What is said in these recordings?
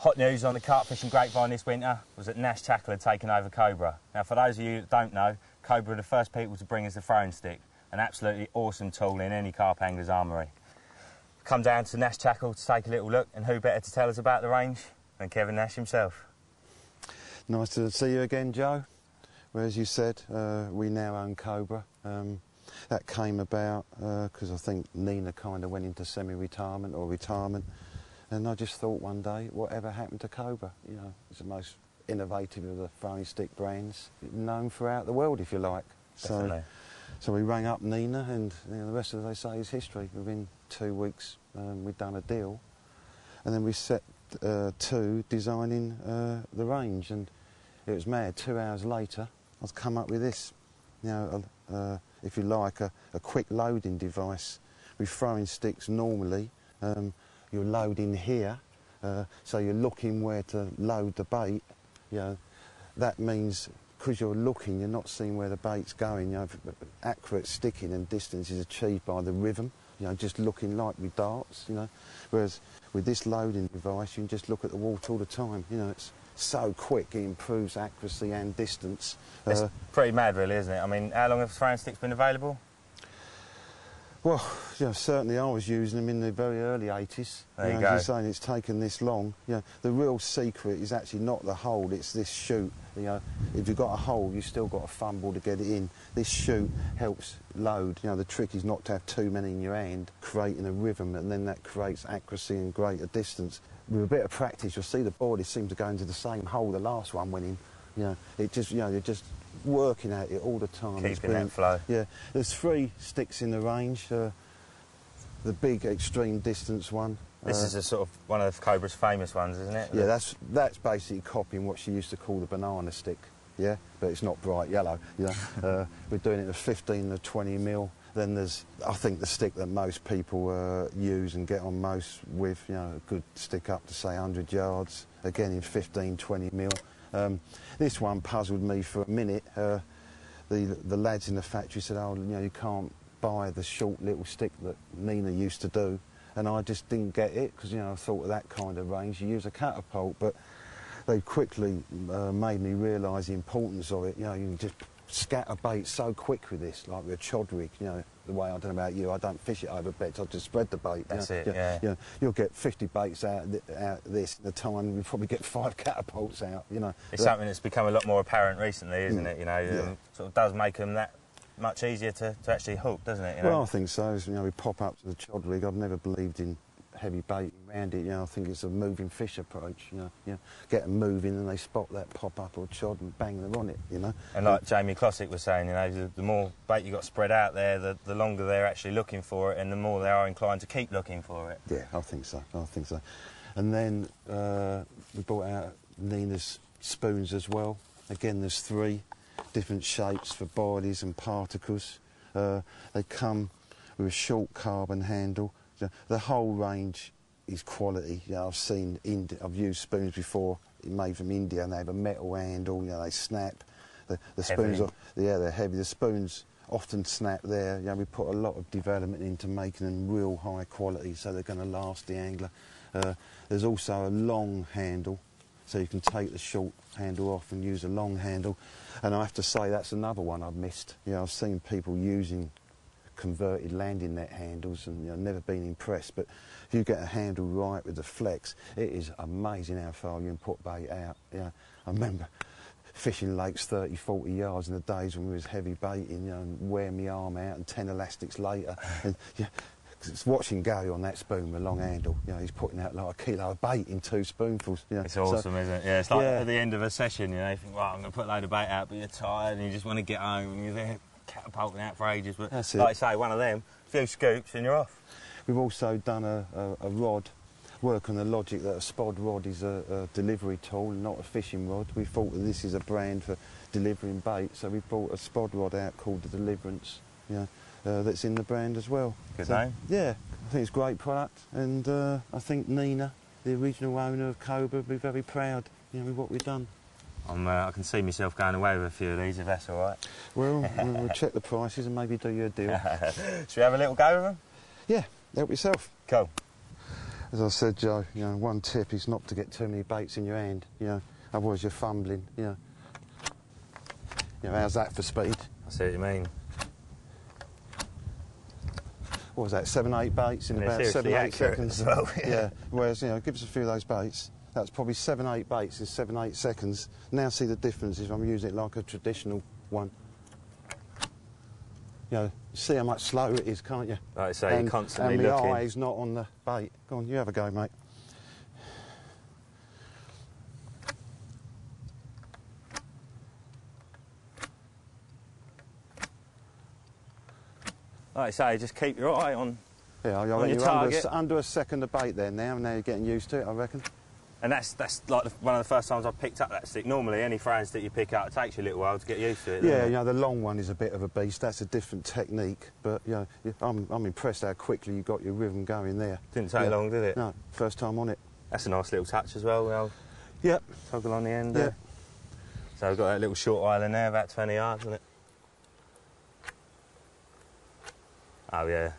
Hot news on the carp fishing grapevine this winter was that Nash Tackleuk had taken over Cobra. Now, for those of you that don't know, Cobra are the first people to bring us the throwing stick, an absolutely awesome tool in any carp angler's armoury. Come down to Nash Tackleuk to take a little look, and who better to tell us about the range than Kevin Nash himself. Nice to see you again, Joe. Well, as you said, we now own Cobra. That came about because I think Nina kind of went into semi-retirement or retirement, and I just thought one day, whatever happened to Cobra? You know, it's the most innovative of the throwing stick brands, known throughout the world, if you like. Definitely. So we rang up Nina, and you know, the rest of the, they say, is history. Within 2 weeks, we'd done a deal, and then we set to designing the range, and it was mad. 2 hours later, I've come up with this. You know, if you like, a quick loading device. With throwing sticks normally, you're loading here, so you're looking where to load the bait. You know, that means because you're looking, you're not seeing where the bait's going. You know, accurate sticking and distance is achieved by the rhythm. You know, just looking like with darts. You know, whereas with this loading device, you can just look at the water all the time. You know, it's so quick, it improves accuracy and distance. It's pretty mad, really, isn't it? I mean, how long have throwing sticks been available? Well, you know, certainly I was using them in the very early 80s. There you go. As you're saying, it's taken this long. You know, the real secret is actually not the hole, it's this chute. You know, if you've got a hole, you've still got a fumble to get it in. This chute helps load. You know, the trick is not to have too many in your hand, creating a rhythm, and then that creates accuracy and greater distance. With a bit of practice, you'll see the boilies seem to go into the same hole the last one went in. You know, it just, you know, you're just working at it all the time. Keeping that flow. Yeah, there's 3 sticks in the range. The big extreme distance one. This is a sort of one of Cobra's famous ones, isn't it? Yeah, that's basically copying what she used to call the banana stick. Yeah, but it's not bright yellow. You know, we're doing it at 15 to 20 mil. Then there's, I think, the stick that most people use and get on most with, you know, a good stick up to say 100 yards, again in 15, 20 mil. This one puzzled me for a minute. The lads in the factory said, oh, you know, you can't buy the short little stick that Nina used to do, and I just didn't get it because, you know, I thought of that kind of range, you use a catapult, but they quickly made me realise the importance of it. You know, you can just scatter bait so quick with this, like with a chodrig. You know, the way, I don't know about you, I don't fish it over beds, I just spread the bait. That's you know, it, yeah. You know, you'll get 50 baits out of this in a time, you'll probably get 5 catapults out, you know. It's something that's become a lot more apparent recently, isn't it? You know, sort of does make them that much easier to actually hook, doesn't it? You know? Well, I think so. You know, we pop up to the chodrig. I've never believed in heavy baiting around it. You know, I think it's a moving fish approach. You know, get them moving and they spot that pop up or chod and bang, they're on it. You know. And like Jamie Clossick was saying, you know, the more bait you got spread out there, the longer they're actually looking for it, and the more they are inclined to keep looking for it. Yeah, I think so. I think so. And then we brought out Nina's spoons as well. Again, there's 3 different shapes for boilies and particles. They come with a short carbon handle. The whole range is quality. You know, I've used spoons before made from India, and they have a metal handle. You know, they snap. The spoons are, yeah, they're heavy. The spoons often snap there. You know, we put a lot of development into making them real high quality, so they're going to last the angler. There's also a long handle, so you can take the short handle off and use a long handle. And I have to say, that's another one I've missed. You know, I've seen people using converted landing net handles, and, you know, never been impressed. But if you get a handle right with the flex, it is amazing how far you can put bait out. You know, I remember fishing lakes 30, 40 yards in the days when we was heavy baiting, you know, and wearing my arm out, and 10 elastics later. And, yeah, it's watching Gary on that spoon with a long handle. You know, he's putting out like a kilo of bait in 2 spoonfuls. You know. It's awesome, isn't it? Yeah, it's like at the end of a session, you know, you think, well, I'm going to put a load of bait out, but you're tired and you just want to get home and you're there catapulting out for ages. But that's like I it. say, one of them, a few scoops and you're off. We've also done a rod, work on the logic that a spod rod is a delivery tool and not a fishing rod. We thought that this is a brand for delivering bait, so we brought a spod rod out called the Deliverance. You know, that's in the brand as well. Good name. Yeah, I think it's a great product, and I think Nina, the original owner of Cobra, will be very proud, you know, with what we've done. I can see myself going away with a few of these, if that's all right. Well, we'll check the prices and maybe do you a deal. Should we have a little go with them? Yeah, help yourself. Cool. As I said, Joe, you know, one tip is not to get too many baits in your hand, you know, otherwise you're fumbling, you know. You know, how's that for speed? I see what you mean. What was that, 7, 8 baits in about 7, 8 seconds? As well, yeah, whereas, you know, give us a few of those baits. That's probably 7, 8 baits in 7, 8 seconds. Now see the difference if I'm using it like a traditional one. You know, see how much slower it is, can't you? Like I say, you're constantly looking. looking. And the eye's not on the bait. Go on, you have a go, mate. Like I say, just keep your eye on, Yeah, on your you're target. under a second of bait there now, and now you're getting used to it, I reckon. And that's like one of the first times I've picked up that stick. Normally, any throwing stick you pick up, it takes you a little while to get used to it. Yeah, doesn't it? you know, the long one is a bit of a beast. That's a different technique, but you know, I'm impressed how quickly you got your rhythm going there. Didn't take long, did it? No, first time on it. That's a nice little touch as well. Well, Yep. toggle on the end Yep. there. So we've got that little short island there, about 20 yards, isn't it? Oh yeah.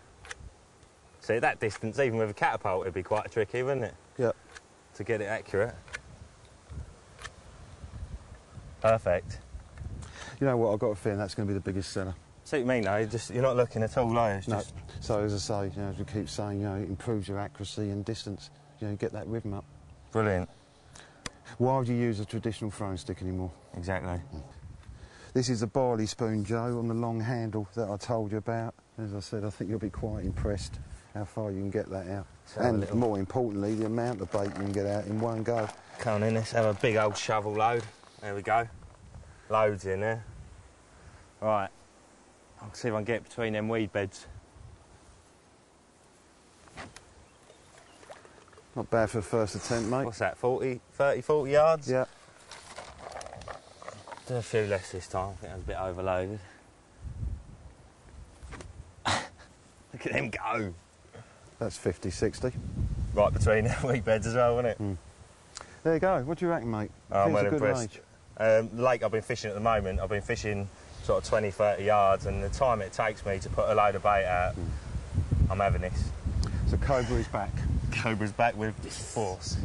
See, at that distance, even with a catapult, it'd be quite tricky, wouldn't it? Yep. To get it accurate. Perfect. You know what? I've got a feeling that's going to be the biggest seller. See what you mean, though? You're not looking at all, are you? It's No. just... So as I say, you know, as we keep saying, you know, it improves your accuracy and distance. You know, get that rhythm up. Brilliant. Why would you use a traditional throwing stick anymore? Exactly. This is a barley spoon, Joe, on the long handle that I told you about. As I said, I think you'll be quite impressed how far you can get that out. So and more importantly, the amount of bait you can get out in one go. Come on in, let's have a big old shovel load. There we go. Loads in there. Right. I'll see if I can get between them weed beds. Not bad for the first attempt, mate. What's that, 30, 40 yards? Yeah. Do a few less this time, I think I was a bit overloaded. Look at them go. That's 50, 60. Right between the weed beds as well, wasn't it? Mm. There you go. What do you reckon, mate? Oh, I'm Here's well a good impressed. range. The lake I've been fishing at the moment, I've been fishing sort of 20, 30 yards, and the time it takes me to put a load of bait out, I'm having this. So Cobra is back. Cobra's back with force.